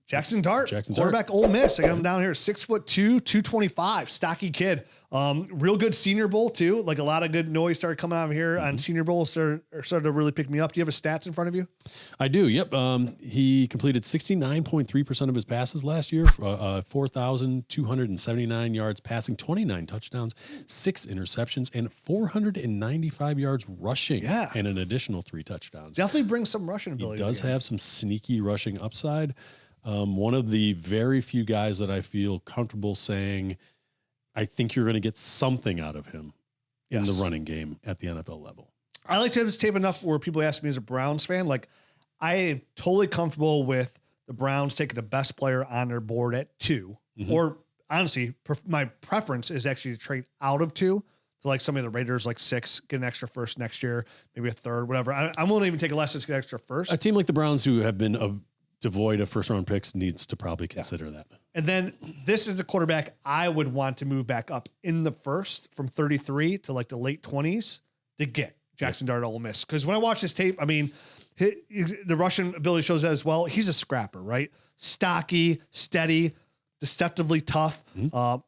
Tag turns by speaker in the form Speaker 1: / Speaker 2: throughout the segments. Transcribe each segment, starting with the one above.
Speaker 1: Jaxson Dart,
Speaker 2: Jaxson
Speaker 1: quarterback, Ole Miss. I got him down here, 6'2", 225, stocky kid. Real good Senior Bowl too. Like a lot of good noise started coming out of here on Senior Bowl. Started to really pick me up. Do you have his stats in front of you?
Speaker 2: I do. Yep. He completed 69.3% of his passes last year, 4,279 yards passing, 29 touchdowns, 6 interceptions, and 495 yards rushing.
Speaker 1: Yeah.
Speaker 2: And an additional 3 touchdowns.
Speaker 1: Definitely brings some rushing ability.
Speaker 2: He does have some sneaky rushing upside. One of the very few guys that I feel comfortable saying, I think you're going to get something out of him in the running game at the NFL level.
Speaker 1: I like to have his tape enough where people ask me as a Browns fan, like I am totally comfortable with the Browns taking the best player on their board at 2, or honestly, my preference is actually to trade out of 2 to like some of the Raiders, like 6, get an extra first next year, maybe a third, whatever. I'm willing to even take a less to get extra first.
Speaker 2: A team like the Browns, who have been devoid of first round picks, needs to probably consider that.
Speaker 1: And then this is the quarterback I would want to move back up in the first from 33 to like the late 20s to get Jaxson Dart Ole Miss. Because when I watch his tape, I mean, the Russian ability shows that as well. He's a scrapper, right? Stocky, steady, deceptively tough.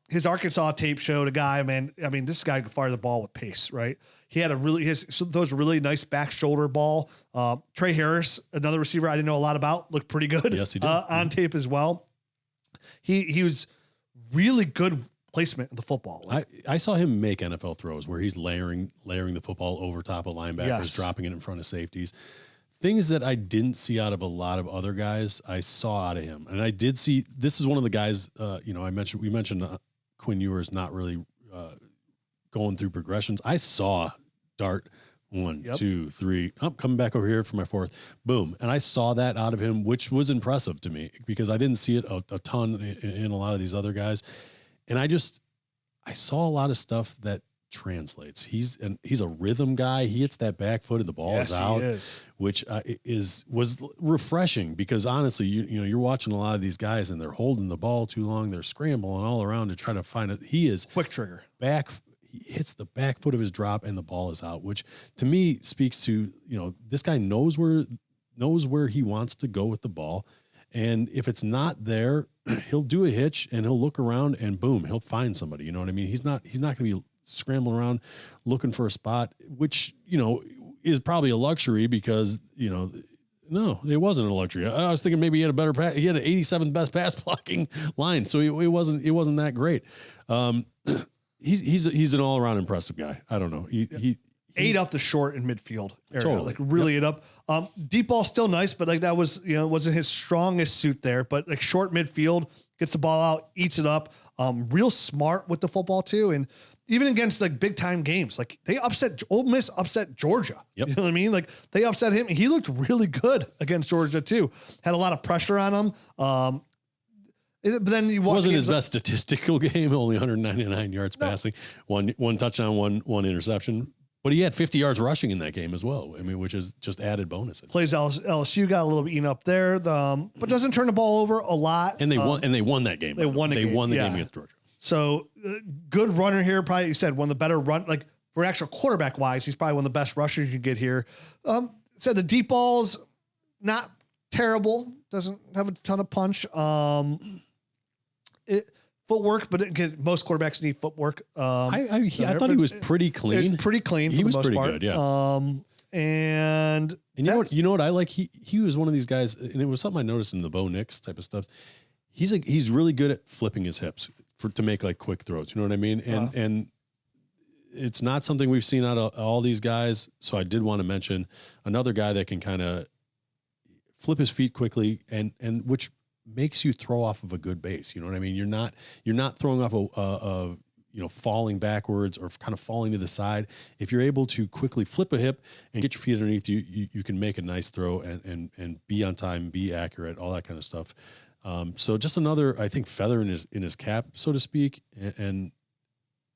Speaker 1: His Arkansas tape showed a guy, man. I mean, this guy could fire the ball with pace, right? He had those really nice back shoulder ball. Trey Harris, another receiver I didn't know a lot about, looked pretty good.
Speaker 2: Yes, he did.
Speaker 1: On tape as well. He was really good placement in the football. Like,
Speaker 2: I saw him make NFL throws where he's layering the football over top of linebackers, dropping it in front of safeties. Things that I didn't see out of a lot of other guys, I saw out of him. And I did see, this is one of the guys, we mentioned Quinn Ewers not really going through progressions. I saw Dart 1, 2, 3. I'm coming back over here for my 4th. Boom. And I saw that out of him, which was impressive to me because I didn't see it a ton in a lot of these other guys. And I saw a lot of stuff that translates. He's a rhythm guy. He hits that back foot and the ball is out, which was refreshing because honestly, you're watching a lot of these guys and they're holding the ball too long. They're scrambling all around to try to find it. He is
Speaker 1: quick trigger
Speaker 2: back. He hits the back foot of his drop and the ball is out, which to me speaks to, this guy knows where he wants to go with the ball. And if it's not there, he'll do a hitch and he'll look around and boom, he'll find somebody. You know what I mean? He's not going to be scrambling around looking for a spot, which, is probably a luxury because, no, it wasn't a luxury. I was thinking maybe he had a better pass. He had an 87th best pass blocking line. So it wasn't that great. He's an all around impressive guy. I don't know. He
Speaker 1: ate up the short in midfield area,
Speaker 2: totally.
Speaker 1: like really ate up. Deep ball still nice, but like that was, wasn't his strongest suit there, but like short midfield, gets the ball out, eats it up. Real smart with the football too. And even against like big time games, like Ole Miss upset Georgia.
Speaker 2: Yep.
Speaker 1: You know what I mean? Like they upset him. He looked really good against Georgia too. Had a lot of pressure on him. But then you watch.
Speaker 2: Wasn't his best statistical game, only 199 yards passing, one touchdown, one interception. But he had 50 yards rushing in that game as well. I mean, which is just added bonus.
Speaker 1: Plays LSU, got a little bit eaten up there, but doesn't turn the ball over a lot.
Speaker 2: And they won. And they won that game.
Speaker 1: They won the game
Speaker 2: against Georgia.
Speaker 1: So good runner here. Probably you said one of the better run, like for actual quarterback wise, he's probably one of the best rushers you can get here. Said the deep balls, not terrible. Doesn't have a ton of punch. Footwork, but most quarterbacks need footwork.
Speaker 2: I thought he was pretty clean.
Speaker 1: He was pretty clean.
Speaker 2: He was
Speaker 1: pretty
Speaker 2: good. Yeah.
Speaker 1: And
Speaker 2: you know what I like? He was one of these guys, and it was something I noticed in the Bo Nix type of stuff. He's really good at flipping his hips to make like quick throws. You know what I mean? And it's not something we've seen out of all these guys. So I did want to mention another guy that can kind of flip his feet quickly and which makes you throw off of a good base. You know what I mean? You're not throwing off a falling backwards or kind of falling to the side. If you're able to quickly flip a hip and get your feet underneath you can make a nice throw and be on time, be accurate, all that kind of stuff. So just another, I think, feather in his cap, so to speak. And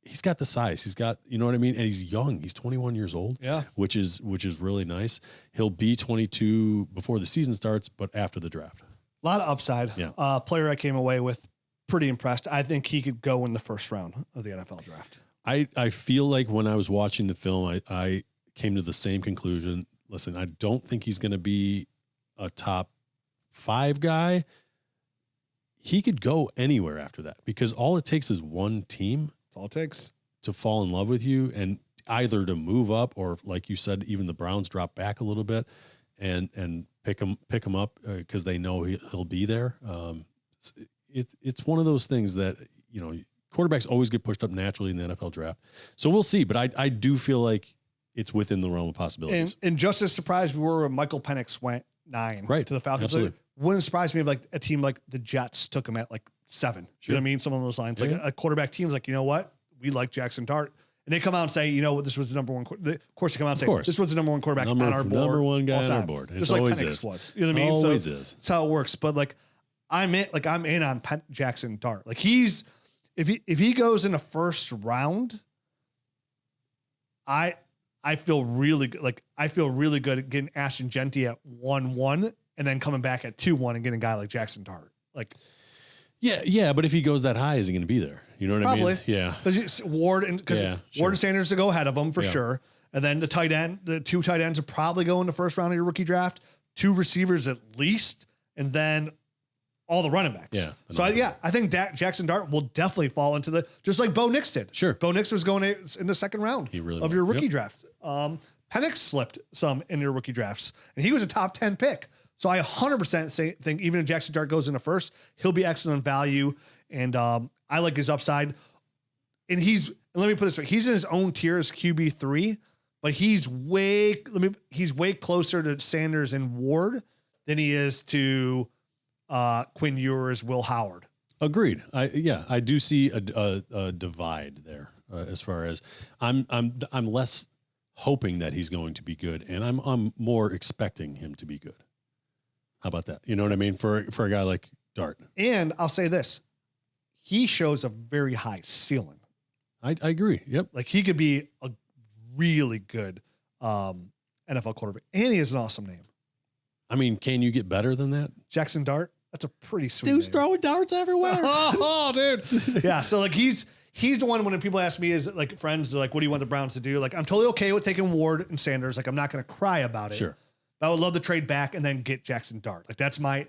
Speaker 2: he's got the size. He's got, you know what I mean? And he's young. He's 21 years old.
Speaker 1: Yeah.
Speaker 2: Which is really nice. He'll be 22 before the season starts, but after the draft.
Speaker 1: A lot of upside.
Speaker 2: Yeah.
Speaker 1: Player I came away with pretty impressed. I think he could go in the first round of the NFL draft.
Speaker 2: I feel like when I was watching the film, I came to the same conclusion. Listen, I don't think he's going to be a top 5 guy, he could go anywhere after that because all it takes is one team.
Speaker 1: That's all it takes
Speaker 2: to fall in love with you and either to move up or, like you said, even the Browns drop back a little bit and pick him up because they know he'll be there. It's one of those things that, you know, quarterbacks always get pushed up naturally in the NFL draft. So we'll see. But I do feel like it's within the realm of possibilities.
Speaker 1: And just as surprised we were when Michael Penix went 9
Speaker 2: right.
Speaker 1: to the Falcons.
Speaker 2: Absolutely.
Speaker 1: It wouldn't surprise me if like a team like the Jets took him at like 7.
Speaker 2: Sure.
Speaker 1: You know what I mean? Some of those lines,
Speaker 2: Yeah.
Speaker 1: like a quarterback team's like, you know what? We like Jaxson Dart. And they come out and say, you know what, this was the number one. Of course, they come out and say, this was the number one quarterback on our board.
Speaker 2: Number one guy on our board.
Speaker 1: Just like Penix was. You know what I mean?
Speaker 2: Always
Speaker 1: so
Speaker 2: is.
Speaker 1: That's how it works. But like, I'm in on Jaxson Dart. Like if he goes in the first round, I feel really good. Like I feel really good at getting Ashton Genty at 1-1 and then coming back at 2-1 and getting a guy like Jaxson Dart. Like,
Speaker 2: yeah. But if he goes that high, is he going to be there? You know what I mean? Yeah.
Speaker 1: Because Ward and Sanders to go ahead of him for sure. And then the 2 tight ends will probably go in the first round of your rookie draft. 2 receivers at least, and then all the running backs.
Speaker 2: Yeah.
Speaker 1: So I think that Jaxson Dart will definitely fall into just like Bo Nix did.
Speaker 2: Sure.
Speaker 1: Bo Nix was going in the second round of your rookie draft. Penix slipped some in your rookie drafts, and he was a top 10 pick. So I 100% think even if Jaxson Dart goes in the first, he'll be excellent value. And I like his upside. And let me put this way, he's in his own tier as QB3, but he's way closer to Sanders and Ward than he is to Quinn Ewers, Will Howard.
Speaker 2: Agreed. I do see a divide there as far as I'm less hoping that he's going to be good, and I'm more expecting him to be good. How about that? You know what I mean? For a guy like Dart. And
Speaker 1: I'll say this, he shows a very high ceiling.
Speaker 2: I agree. Yep.
Speaker 1: Like he could be a really good NFL quarterback, and he has an awesome name.
Speaker 2: I mean, can you get better than that?
Speaker 1: Jaxson Dart. That's a pretty sweet
Speaker 2: Dude's
Speaker 1: name.
Speaker 2: throwing darts everywhere.
Speaker 1: Oh, dude. Yeah. So like he's the one when people ask me, is like friends, they're like, what do you want the Browns to do? Like, I'm totally okay with taking Ward and Sanders. Like, I'm not going to cry about it.
Speaker 2: Sure.
Speaker 1: But I would love to trade back and then get Jaxson Dart. Like that's my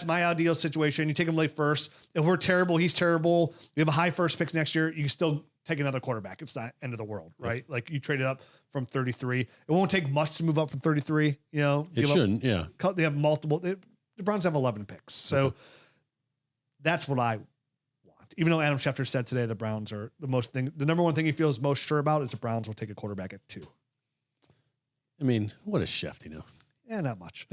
Speaker 1: ideal situation. You take him late first. If we're terrible, he's terrible. You have a high first picks next year. You can still take another quarterback. It's not end of the world, right? Yep. Like you traded up from 33. It won't take much to move up from 33. You know,
Speaker 2: it shouldn't. Yeah.
Speaker 1: They have multiple. The Browns have 11 picks. So that's what I want. Even though Adam Schefter said today the Browns are the number one thing he feels most sure about is the Browns will take a quarterback at 2.
Speaker 2: I mean, what is Schefter, you know?
Speaker 1: Yeah, not much.